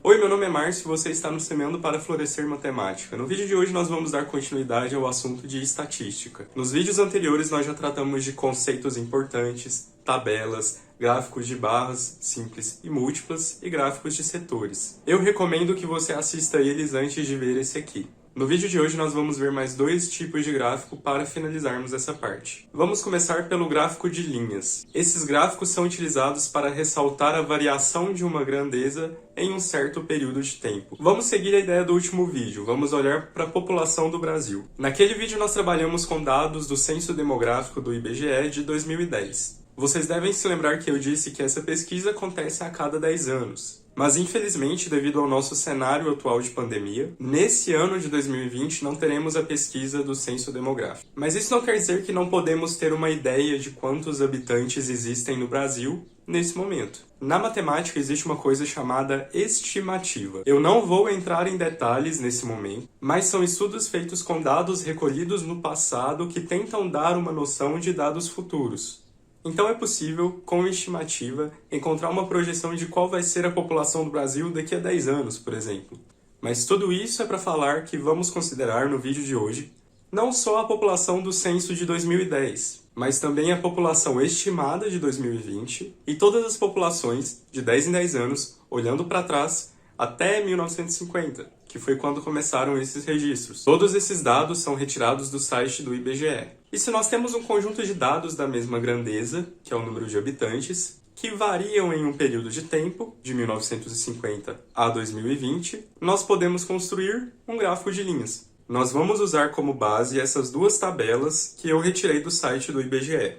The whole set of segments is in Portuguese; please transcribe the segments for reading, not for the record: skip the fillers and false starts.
Oi, meu nome é Márcio e você está no Semeando para Florescer Matemática. No vídeo de hoje nós vamos dar continuidade ao assunto de estatística. Nos vídeos anteriores nós já tratamos de conceitos importantes, tabelas, gráficos de barras simples e múltiplas e gráficos de setores. Eu recomendo que você assista eles antes de ver esse aqui. No vídeo de hoje nós vamos ver mais dois tipos de gráfico para finalizarmos essa parte. Vamos começar pelo gráfico de linhas. Esses gráficos são utilizados para ressaltar a variação de uma grandeza em um certo período de tempo. Vamos seguir a ideia do último vídeo, vamos olhar para a população do Brasil. Naquele vídeo nós trabalhamos com dados do Censo Demográfico do IBGE de 2010. Vocês devem se lembrar que eu disse que essa pesquisa acontece a cada 10 anos. Mas, infelizmente, devido ao nosso cenário atual de pandemia, nesse ano de 2020 não teremos a pesquisa do Censo Demográfico. Mas isso não quer dizer que não podemos ter uma ideia de quantos habitantes existem no Brasil nesse momento. Na matemática existe uma coisa chamada estimativa. Eu não vou entrar em detalhes nesse momento, mas são estudos feitos com dados recolhidos no passado que tentam dar uma noção de dados futuros. Então é possível, com estimativa, encontrar uma projeção de qual vai ser a população do Brasil daqui a 10 anos, por exemplo. Mas tudo isso é para falar que vamos considerar no vídeo de hoje não só a população do censo de 2010, mas também a população estimada de 2020 e todas as populações de 10 em 10 anos, olhando para trás, até 1950, que foi quando começaram esses registros. Todos esses dados são retirados do site do IBGE. E se nós temos um conjunto de dados da mesma grandeza, que é o número de habitantes, que variam em um período de tempo, de 1950 a 2020, nós podemos construir um gráfico de linhas. Nós vamos usar como base essas duas tabelas que eu retirei do site do IBGE.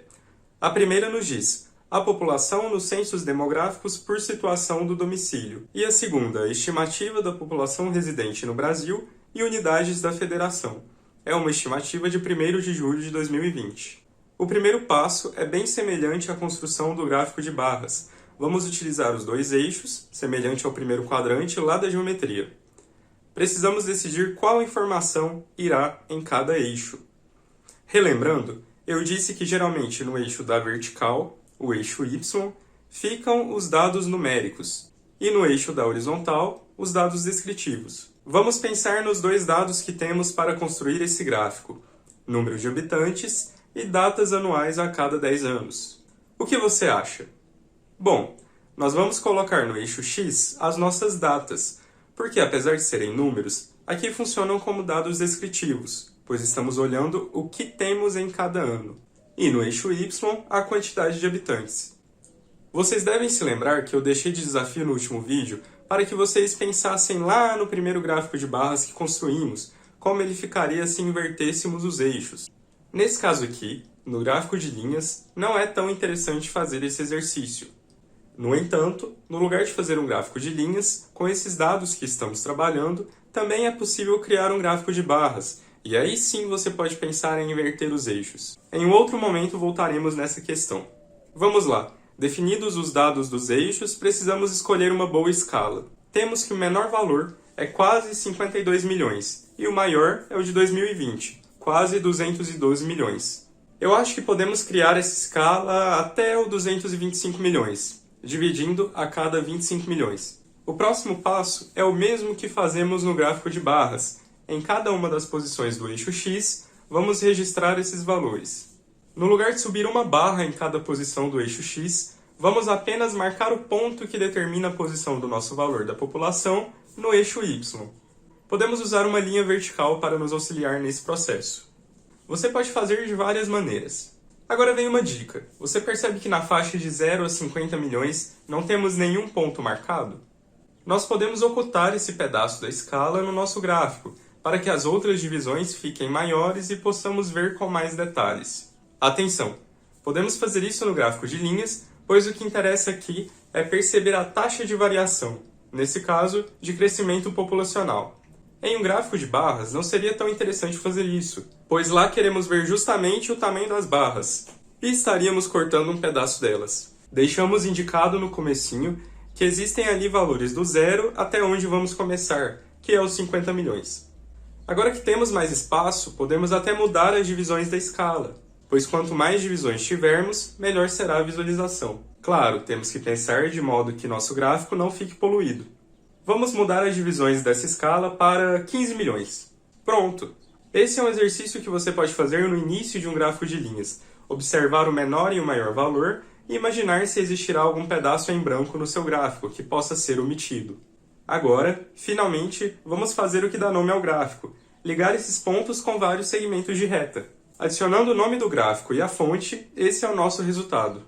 A primeira nos diz a população nos censos demográficos por situação do domicílio, e a segunda, a estimativa da população residente no Brasil e unidades da federação. É uma estimativa de 1º de julho de 2020. O primeiro passo é bem semelhante à construção do gráfico de barras. Vamos utilizar os dois eixos, semelhante ao primeiro quadrante lá da geometria. Precisamos decidir qual informação irá em cada eixo. Relembrando, eu disse que geralmente no eixo da vertical, o eixo Y, ficam os dados numéricos, e no eixo da horizontal, os dados descritivos. Vamos pensar nos dois dados que temos para construir esse gráfico, número de habitantes e datas anuais a cada 10 anos. O que você acha? Bom, nós vamos colocar no eixo X as nossas datas, porque apesar de serem números, aqui funcionam como dados descritivos, pois estamos olhando o que temos em cada ano. E no eixo Y, a quantidade de habitantes. Vocês devem se lembrar que eu deixei de desafio no último vídeo para que vocês pensassem lá no primeiro gráfico de barras que construímos, como ele ficaria se invertêssemos os eixos. Nesse caso aqui, no gráfico de linhas, não é tão interessante fazer esse exercício. No entanto, no lugar de fazer um gráfico de linhas, com esses dados que estamos trabalhando, também é possível criar um gráfico de barras, e aí sim você pode pensar em inverter os eixos. Em um outro momento voltaremos nessa questão. Vamos lá. Definidos os dados dos eixos, precisamos escolher uma boa escala. Temos que o menor valor é quase 52 milhões e o maior é o de 2020, quase 212 milhões. Eu acho que podemos criar essa escala até o 225 milhões, dividindo a cada 25 milhões. O próximo passo é o mesmo que fazemos no gráfico de barras. Em cada uma das posições do eixo X, vamos registrar esses valores. No lugar de subir uma barra em cada posição do eixo X, vamos apenas marcar o ponto que determina a posição do nosso valor da população no eixo Y. Podemos usar uma linha vertical para nos auxiliar nesse processo. Você pode fazer de várias maneiras. Agora vem uma dica. Você percebe que na faixa de 0 a 50 milhões não temos nenhum ponto marcado? Nós podemos ocultar esse pedaço da escala no nosso gráfico, para que as outras divisões fiquem maiores e possamos ver com mais detalhes. Atenção! Podemos fazer isso no gráfico de linhas, pois o que interessa aqui é perceber a taxa de variação, nesse caso, de crescimento populacional. Em um gráfico de barras, não seria tão interessante fazer isso, pois lá queremos ver justamente o tamanho das barras, e estaríamos cortando um pedaço delas. Deixamos indicado no comecinho que existem ali valores do 0 até onde vamos começar, que é os 50 milhões. Agora que temos mais espaço, podemos até mudar as divisões da escala, pois quanto mais divisões tivermos, melhor será a visualização. Claro, temos que pensar de modo que nosso gráfico não fique poluído. Vamos mudar as divisões dessa escala para 15 milhões. Pronto! Esse é um exercício que você pode fazer no início de um gráfico de linhas. Observar o menor e o maior valor e imaginar se existirá algum pedaço em branco no seu gráfico que possa ser omitido. Agora, finalmente, vamos fazer o que dá nome ao gráfico. Ligar esses pontos com vários segmentos de reta. Adicionando o nome do gráfico e a fonte, esse é o nosso resultado.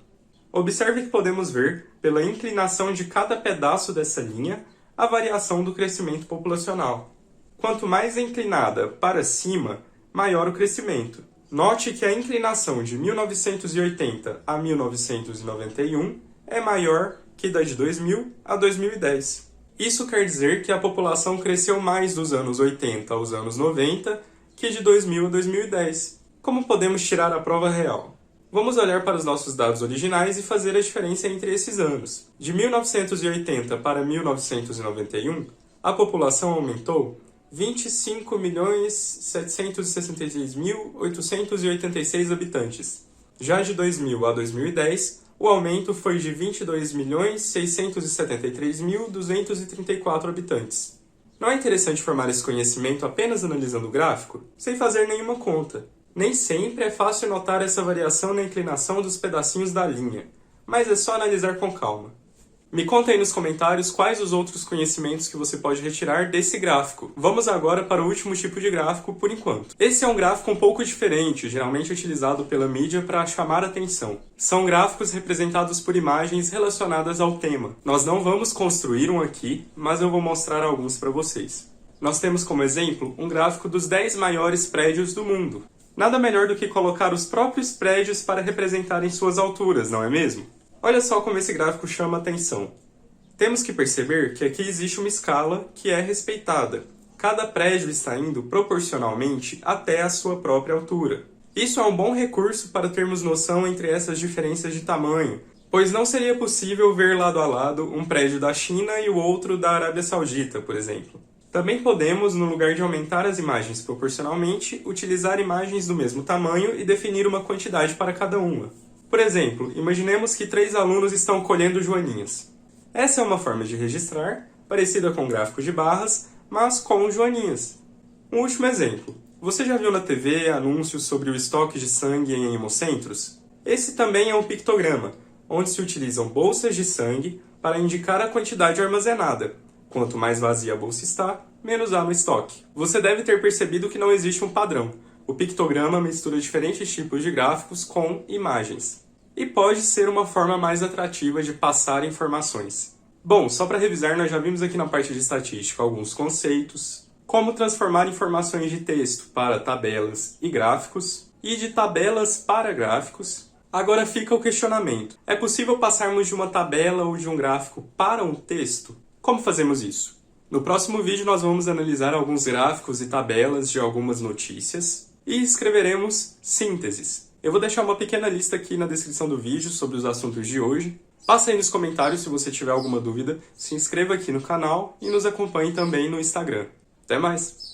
Observe que podemos ver, pela inclinação de cada pedaço dessa linha, a variação do crescimento populacional. Quanto mais inclinada para cima, maior o crescimento. Note que a inclinação de 1980 a 1991 é maior que da de 2000 a 2010. Isso quer dizer que a população cresceu mais dos anos 80 aos anos 90 que de 2000 a 2010. Como podemos tirar a prova real? Vamos olhar para os nossos dados originais e fazer a diferença entre esses anos. De 1980 para 1991, a população aumentou 25.766.886 habitantes. Já de 2000 a 2010, o aumento foi de 22.673.234 habitantes. Não é interessante formar esse conhecimento apenas analisando o gráfico, sem fazer nenhuma conta? Nem sempre é fácil notar essa variação na inclinação dos pedacinhos da linha, mas é só analisar com calma. Me conta aí nos comentários quais os outros conhecimentos que você pode retirar desse gráfico. Vamos agora para o último tipo de gráfico por enquanto. Esse é um gráfico um pouco diferente, geralmente utilizado pela mídia para chamar atenção. São gráficos representados por imagens relacionadas ao tema. Nós não vamos construir um aqui, mas eu vou mostrar alguns para vocês. Nós temos como exemplo um gráfico dos 10 maiores prédios do mundo. Nada melhor do que colocar os próprios prédios para representarem suas alturas, não é mesmo? Olha só como esse gráfico chama atenção. Temos que perceber que aqui existe uma escala que é respeitada. Cada prédio está indo proporcionalmente até a sua própria altura. Isso é um bom recurso para termos noção entre essas diferenças de tamanho, pois não seria possível ver lado a lado um prédio da China e o outro da Arábia Saudita, por exemplo. Também podemos, no lugar de aumentar as imagens proporcionalmente, utilizar imagens do mesmo tamanho e definir uma quantidade para cada uma. Por exemplo, imaginemos que 3 alunos estão colhendo joaninhas. Essa é uma forma de registrar, parecida com um gráfico de barras, mas com joaninhas. Um último exemplo. Você já viu na TV anúncios sobre o estoque de sangue em hemocentros? Esse também é um pictograma, onde se utilizam bolsas de sangue para indicar a quantidade armazenada. Quanto mais vazia a bolsa está, menos há no estoque. Você deve ter percebido que não existe um padrão. O pictograma mistura diferentes tipos de gráficos com imagens. E pode ser uma forma mais atrativa de passar informações. Bom, só para revisar, nós já vimos aqui na parte de estatística alguns conceitos, como transformar informações de texto para tabelas e gráficos, e de tabelas para gráficos. Agora fica o questionamento. É possível passarmos de uma tabela ou de um gráfico para um texto? Como fazemos isso? No próximo vídeo nós vamos analisar alguns gráficos e tabelas de algumas notícias e escreveremos sínteses. Eu vou deixar uma pequena lista aqui na descrição do vídeo sobre os assuntos de hoje. Passa aí nos comentários se você tiver alguma dúvida, se inscreva aqui no canal e nos acompanhe também no Instagram. Até mais!